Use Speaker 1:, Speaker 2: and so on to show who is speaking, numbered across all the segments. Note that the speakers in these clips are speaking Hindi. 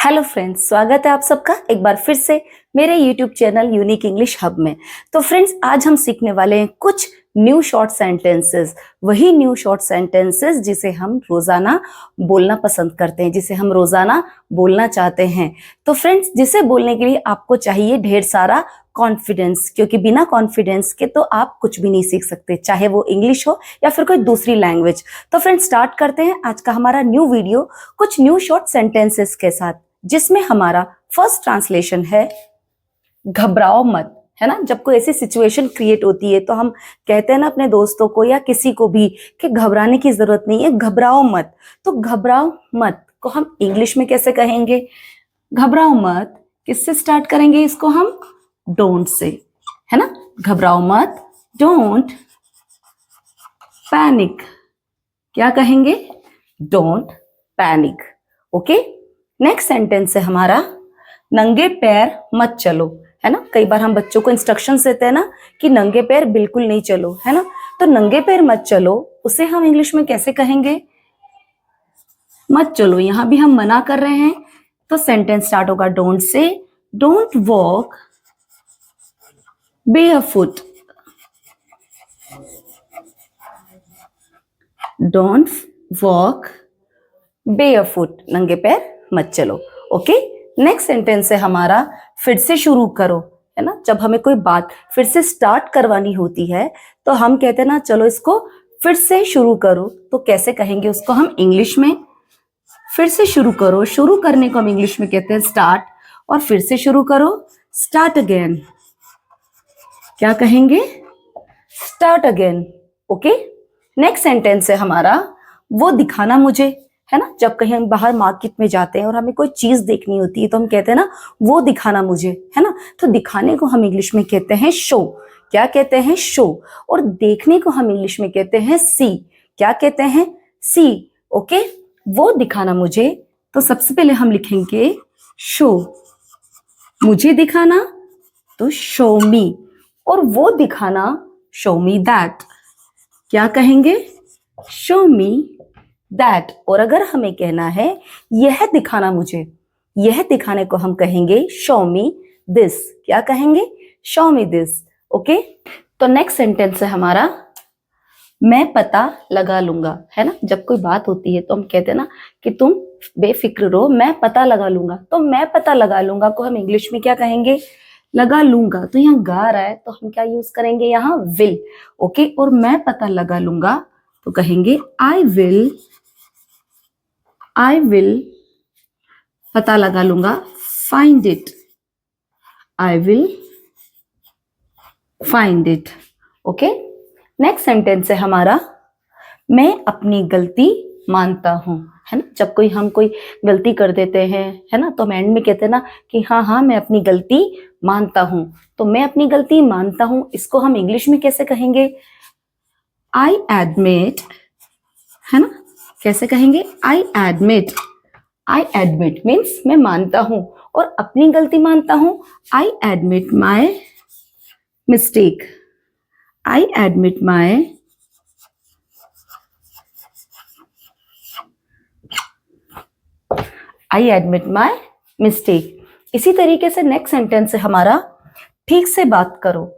Speaker 1: हेलो फ्रेंड्स, स्वागत है आप सबका एक बार फिर से मेरे YouTube channel unique English hub में। तो फ्रेंड्स, आज हम सीखने वाले हैं कुछ न्यू शॉर्ट सेंटेंसेस। वही न्यू शॉर्ट सेंटेंसेस जिसे हम रोजाना बोलना पसंद करते हैं, जिसे हम रोजाना बोलना चाहते हैं। तो फ्रेंड्स, जिसे बोलने के लिए आपको चाहिए ढेर सारा कॉन्फिडेंस, क्योंकि बिना कॉन्फिडेंस के तो आप कुछ भी नहीं सीख सकते, चाहे वो इंग्लिश हो या फिर कोई दूसरी लैंग्वेज। तो फ्रेंड्स, स्टार्ट करते हैं आज का हमारा न्यू वीडियो कुछ न्यू शॉर्ट सेंटेंसेस के साथ, जिसमें हमारा फर्स्ट ट्रांसलेशन है घबराओ मत। है ना, जब कोई ऐसी सिचुएशन क्रिएट होती है तो हम कहते हैं ना अपने दोस्तों को या किसी को भी कि घबराने की जरूरत नहीं है, घबराओ मत। तो घबराओ मत को हम इंग्लिश में कैसे कहेंगे? घबराओ मत किससे स्टार्ट करेंगे इसको? हम डोंट से, है ना। घबराओ मत, डोंट पैनिक। क्या कहेंगे? Don't panic. Okay. Next sentence है हमारा नंगे पैर मत चलो। है ना, कई बार हम बच्चों को इंस्ट्रक्शंस देते हैं ना कि नंगे पैर बिल्कुल नहीं चलो, है ना। तो नंगे पैर मत चलो, उसे हम इंग्लिश में कैसे कहेंगे? मत चलो, यहां भी हम मना कर रहे हैं तो सेंटेंस स्टार्ट होगा don't say. Don't walk barefoot. Don't walk barefoot. नंगे पैर मत चलो। ओके। नेक्स्ट सेंटेंस है हमारा फिर से शुरू करो। है ना, जब हमें कोई बात फिर से स्टार्ट करवानी होती है तो हम कहते हैं ना चलो इसको फिर से शुरू करो। तो कैसे कहेंगे उसको हम इंग्लिश में? फिर से शुरू करो, शुरू करने को हम इंग्लिश में कहते हैं स्टार्ट, और फिर से शुरू करो स्टार्ट अगेन। क्या कहेंगे? Start again. Okay. Next sentence है हमारा वो दिखाना मुझे। है ना, जब कहीं हम बाहर मार्केट में जाते हैं और हमें कोई चीज देखनी होती है तो हम कहते हैं ना वो दिखाना मुझे। है ना, तो दिखाने को हम इंग्लिश में कहते हैं शो। क्या कहते हैं? शो। और देखने को हम इंग्लिश में कहते हैं सी। क्या कहते हैं? सी। ओके। वो दिखाना मुझे, तो सबसे पहले हम लिखेंगे शो। मुझे दिखाना तो शो मी, और वो दिखाना शो मी दैट। क्या कहेंगे? Show me that. और अगर हमें कहना है यह दिखाना मुझे, यह दिखाने को हम कहेंगे शो मी दिस। क्या कहेंगे? Show me this. ओके। तो नेक्स्ट सेंटेंस है हमारा मैं पता लगा लूंगा। है ना, जब कोई बात होती है तो हम कहते हैं ना कि तुम बेफिक्र रहो, मैं पता लगा लूंगा। तो मैं पता लगा लूंगा को हम इंग्लिश में क्या कहेंगे? लगा लूंगा। तो यहाँ गा रहा है तो हम क्या यूज करेंगे? यहाँ विल। ओके। और मैं पता लगा लूंगा तो कहेंगे आई विल पता लगा लूंगा find it. I will find it. Okay. Next sentence है हमारा मैं अपनी गलती मानता हूं। है ना, जब हम कोई गलती कर देते हैं, है ना, तो हम एंड में कहते हैं ना कि हाँ हाँ मैं अपनी गलती मानता हूं। तो मैं अपनी गलती मानता हूं, इसको हम इंग्लिश में कैसे कहेंगे? I admit. है ना, कैसे कहेंगे? I admit. I admit means मैं मानता हूं, और अपनी गलती मानता हूं I admit my mistake. I admit my I admit my mistake. इसी तरीके से नेक्स्ट सेंटेंस है हमारा ठीक से बात करो।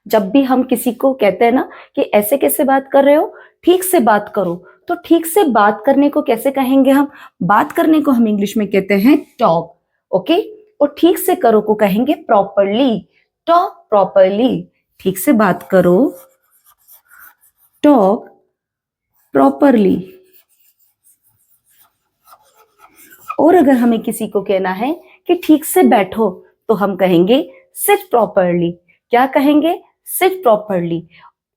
Speaker 1: जब भी हम किसी को कहते हैं ना कि ऐसे कैसे बात कर रहे हो, ठीक से बात करो, तो ठीक से बात करने को कैसे कहेंगे हम? बात करने को हम इंग्लिश में कहते हैं टॉक। ओके। और ठीक से करो को कहेंगे प्रॉपरली। Talk properly. ठीक से बात करो, टॉक प्रॉपरली। और अगर हमें किसी को कहना है कि ठीक से बैठो तो हम कहेंगे सिट प्रॉपरली। क्या कहेंगे? Seat properly.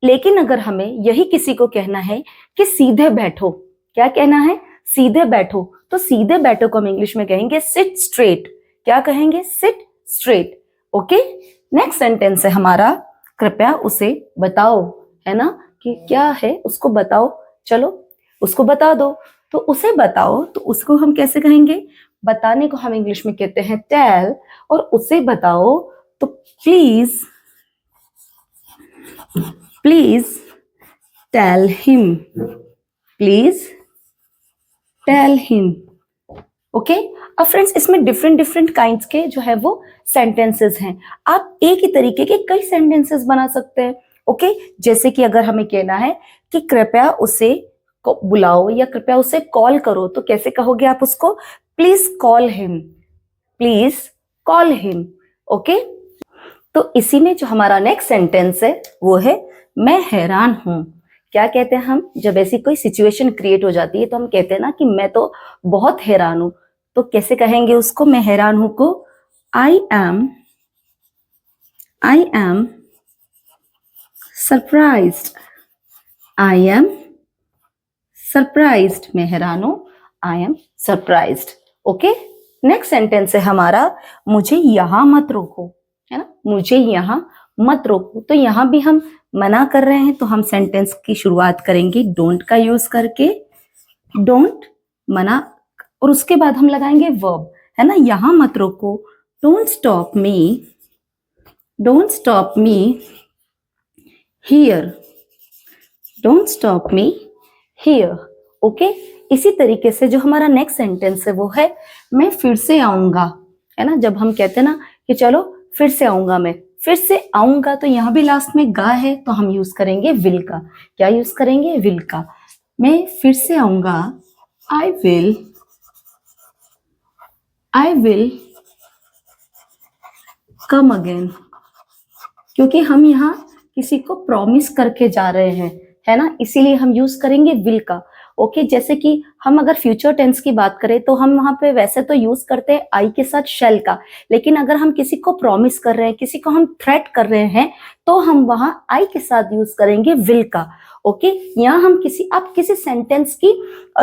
Speaker 1: लेकिन अगर हमें यही किसी को कहना है कि सीधे बैठो, क्या कहना है? सीधे बैठो, तो सीधे बैठो को हम इंग्लिश में कहेंगे सिट स्ट्रेट। क्या कहेंगे? Seat straight. Okay. Next sentence है हमारा कृपया उसे बताओ। है ना, कि क्या है उसको बताओ, चलो उसको बता दो। तो उसे बताओ, तो उसको हम कैसे कहेंगे? बताने को हम इंग्लिश में कहते हैं टेल, और उसे बताओ तो please tell him. Please tell him. Okay. अब फ्रेंड्स इसमें डिफरेंट डिफरेंट काइंड्स के जो है वो सेंटेंसेस हैं। आप एक ही तरीके के कई सेंटेंसेस बना सकते हैं। ओके, जैसे कि अगर हमें कहना है कि कृपया उसे बुलाओ या कृपया उसे कॉल करो, तो कैसे कहोगे आप उसको? Please call him, please call him. Okay, तो इसी में जो हमारा नेक्स्ट सेंटेंस है वो है मैं हैरान हूं। क्या कहते हैं हम? जब ऐसी कोई सिचुएशन क्रिएट हो जाती है तो हम कहते हैं ना कि मैं तो बहुत हैरान हूं। तो कैसे कहेंगे उसको, मैं हैरान हूं को? I am surprised, I am surprised. मैं हैरान हूं, I am surprised. Okay, next sentence है हमारा मुझे यहां मत रोको, है ना, मुझे यहां मत रोको। तो यहां भी हम मना कर रहे हैं, तो हम सेंटेंस की शुरुआत करेंगे डोंट का यूज करके। डोंट, मना, और उसके बाद हम लगाएंगे वर्ब, है ना, यहां मत रोको। Don't stop me, don't stop me here, don't stop me here. Okay, इसी तरीके से जो हमारा नेक्स्ट सेंटेंस है वो है मैं फिर से आऊंगा, है ना। जब हम कहते हैं ना कि चलो फिर से आऊंगा, मैं फिर से आऊंगा, तो यहां भी लास्ट में गा है, तो हम यूज करेंगे विल का। क्या यूज करेंगे? विल का। मैं फिर से आऊंगा, आई विल कम अगेन। क्योंकि हम यहाँ किसी को प्रॉमिस करके जा रहे हैं, है ना, इसीलिए हम यूज करेंगे विल का। ओके, जैसे कि हम अगर फ्यूचर टेंस की बात करें तो हम वहां पे वैसे तो यूज करते हैं आई के साथ शेल का, लेकिन अगर हम किसी को प्रॉमिस कर रहे हैं, किसी को हम थ्रेट कर रहे हैं, तो हम वहां आई के साथ यूज करेंगे विल का। ओके, यहाँ हम आप किसी सेंटेंस की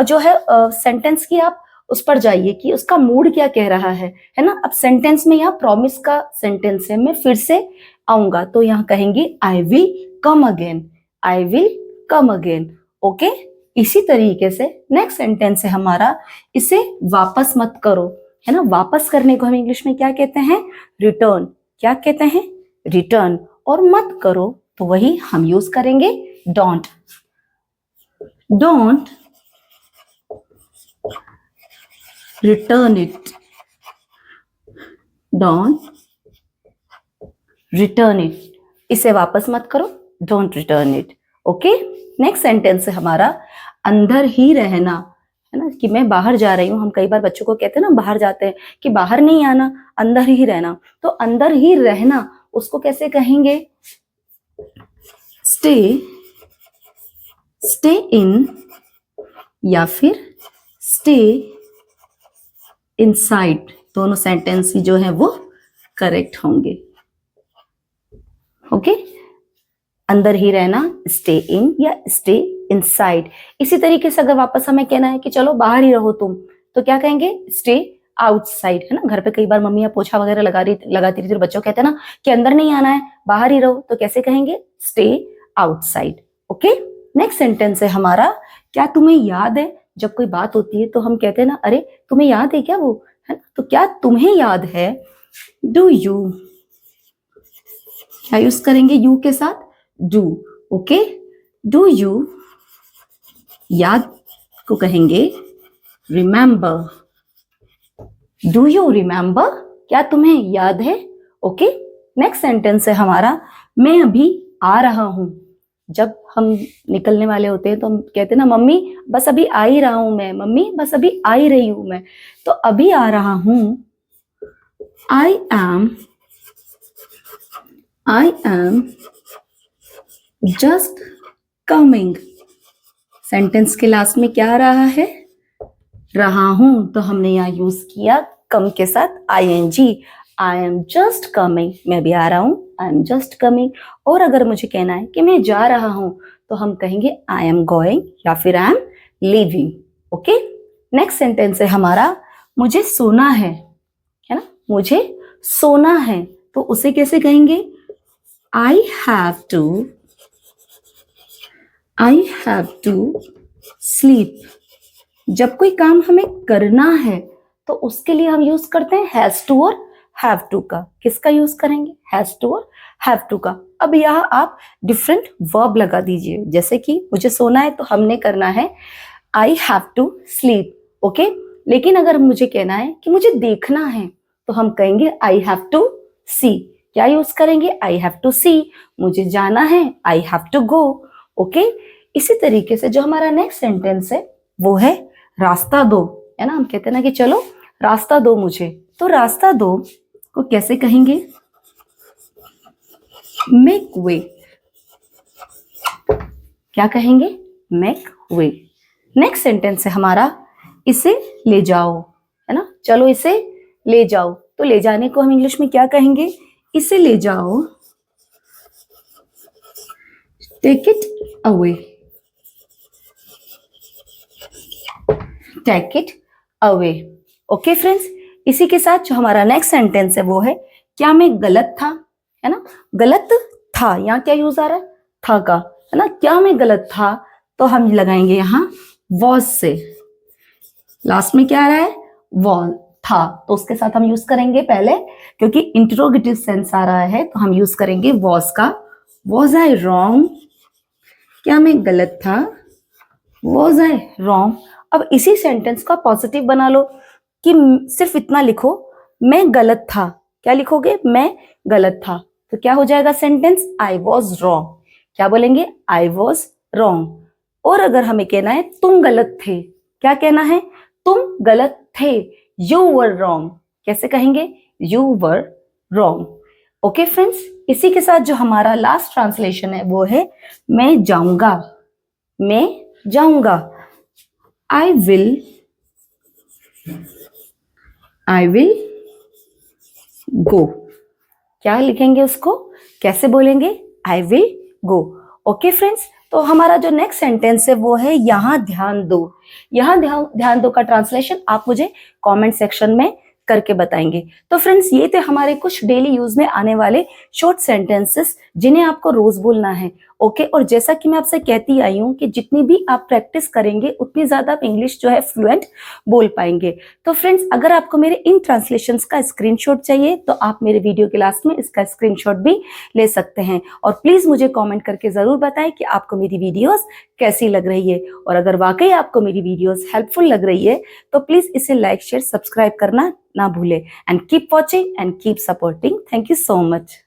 Speaker 1: जो है सेंटेंस की आप उस पर जाइए कि उसका मूड क्या कह रहा है ना। अब सेंटेंस में यहाँ प्रॉमिस का सेंटेंस है, मैं फिर से आऊंगा, तो यहाँ कहेंगे I will come again, I will come again. Okay, इसी तरीके से नेक्स्ट सेंटेंस है हमारा इसे वापस मत करो, है ना। वापस करने को हम इंग्लिश में क्या कहते हैं? रिटर्न। क्या कहते हैं? रिटर्न। और मत करो तो वही हम यूज करेंगे don't. Don't return it, don't return it. इसे वापस मत करो, don't return it. Okay, next sentence है हमारा अंदर ही रहना, है ना, कि मैं बाहर जा रही हूँ। हम कई बार बच्चों को कहते हैं ना, बाहर जाते हैं, कि बाहर नहीं आना, अंदर ही रहना। तो अंदर ही रहना उसको कैसे कहेंगे? स्टे इन या फिर स्टे इनसाइड, दोनों सेंटेंस ही जो है वो करेक्ट होंगे। ओके, अंदर ही रहना, स्टे इन या स्टे इनसाइड। इसी तरीके से अगर वापस हमें कहना है कि चलो बाहर ही रहो तुम, तो क्या कहेंगे? स्टे आउटसाइड, है ना। घर पे कई बार मम्मी या पोछा वगैरह लगाती रहती, तो बच्चों कहते हैं ना कि अंदर नहीं आना है, बाहर ही रहो, तो कैसे कहेंगे? Stay outside. Okay, next sentence है हमारा क्या तुम्हें याद है? जब कोई बात होती है तो हम कहते हैं ना, अरे तुम्हें याद है क्या वो, है ना। तो क्या तुम्हें याद है? डू यू, क्या यूज करेंगे यू के साथ? डू। ओके, डू यू, याद को कहेंगे रिमेंबर। डू यू रिमेंबर, क्या तुम्हें याद है? ओके, नेक्स्ट सेंटेंस है हमारा मैं अभी आ रहा हूं। जब हम निकलने वाले होते हैं तो हम कहते हैं ना, मम्मी बस अभी आ ही रहा हूं मैं, मम्मी बस अभी आ ही रही हूं मैं। तो अभी आ रहा हूं, I am just coming. Sentence के लास्ट में क्या आ रहा है? रहा हूं, तो हमने यहाँ यूज किया कम के साथ ing। I am just coming, मैं भी आ रहा हूं, आई एम जस्ट कमिंग। और अगर मुझे कहना है कि मैं जा रहा हूं, तो हम कहेंगे आई एम गोइंग या फिर I am leaving. Okay, next sentence है हमारा मुझे सोना है ना, मुझे सोना है, तो उसे कैसे कहेंगे? I have to sleep. जब कोई काम हमें करना है तो उसके लिए हम यूज करते हैं हैज टू और हैव टू का। किसका यूज करेंगे? हैज टू और हैव टू का। अब यहाँ आप डिफरेंट वर्ब लगा दीजिए, जैसे कि मुझे सोना है तो हमने करना है I have to sleep. Okay, लेकिन अगर मुझे कहना है कि मुझे देखना है तो हम कहेंगे आई हैव टू सी। क्या यूज करेंगे? I have to see. मुझे जाना है, I have to go. Okay, इसी तरीके से जो हमारा नेक्स्ट सेंटेंस है वो है रास्ता दो, है ना। हम कहते हैं ना कि चलो रास्ता दो मुझे, तो रास्ता दो को कैसे कहेंगे? Make way. क्या कहेंगे? Make way. नेक्स्ट सेंटेंस है हमारा इसे ले जाओ, है ना। चलो इसे ले जाओ, तो ले जाने को हम इंग्लिश में क्या कहेंगे? इसे ले जाओ, take it away. Take it away. Okay friends, इसी के साथ जो हमारा नेक्स्ट सेंटेंस है वो है क्या मैं गलत था, है ना। गलत था, यहाँ क्या यूज आ रहा है? था का, है ना। क्या मैं गलत था, तो हम लगाएंगे यहाँ वॉज से। लास्ट में क्या आ रहा है? वॉज, था, तो उसके साथ हम यूज करेंगे पहले, क्योंकि इंट्रोगेटिव सेंस आ रहा है तो हम यूज करेंगे वॉज का। Was I wrong? क्या मैं गलत था? Was I wrong. अब इसी सेंटेंस का पॉजिटिव बना लो कि सिर्फ इतना लिखो, मैं गलत था। क्या लिखोगे? मैं गलत था। तो क्या हो जाएगा सेंटेंस? I was wrong. क्या बोलेंगे? I was wrong. और अगर हमें कहना है तुम गलत थे, क्या कहना है? तुम गलत थे, यू वर रॉन्ग। कैसे कहेंगे? You were wrong. Okay friends, इसी के साथ जो हमारा लास्ट ट्रांसलेशन है वो है मैं जाऊंगा। मैं जाऊंगा, आई विल गो। क्या लिखेंगे उसको? कैसे बोलेंगे? I will go. Okay friends, तो हमारा जो नेक्स्ट सेंटेंस है वो है यहाँ ध्यान दो। यहाँ ध्यान दो का ट्रांसलेशन आप मुझे कमेंट सेक्शन में करके बताएंगे। तो फ्रेंड्स, ये थे हमारे कुछ डेली यूज में आने वाले शॉर्ट सेंटेंसेस जिन्हें आपको रोज बोलना है। ओके, और जैसा कि मैं आपसे कहती आई हूँ कि जितनी भी आप प्रैक्टिस करेंगे उतनी ज्यादा आप इंग्लिश जो है फ्लुएंट बोल पाएंगे। तो फ्रेंड्स, अगर आपको मेरे इन ट्रांसलेशंस का स्क्रीनशॉट चाहिए तो आप मेरे वीडियो के लास्ट में इसका स्क्रीनशॉट भी ले सकते हैं। और प्लीज मुझे कमेंट करके जरूर बताएं कि आपको मेरी वीडियोस कैसी लग रही है। और अगर वाकई आपको मेरी वीडियोस हेल्पफुल लग रही है तो प्लीज इसे लाइक शेयर सब्सक्राइब करना ना भूले। And keep watching and keep supporting. Thank you so much.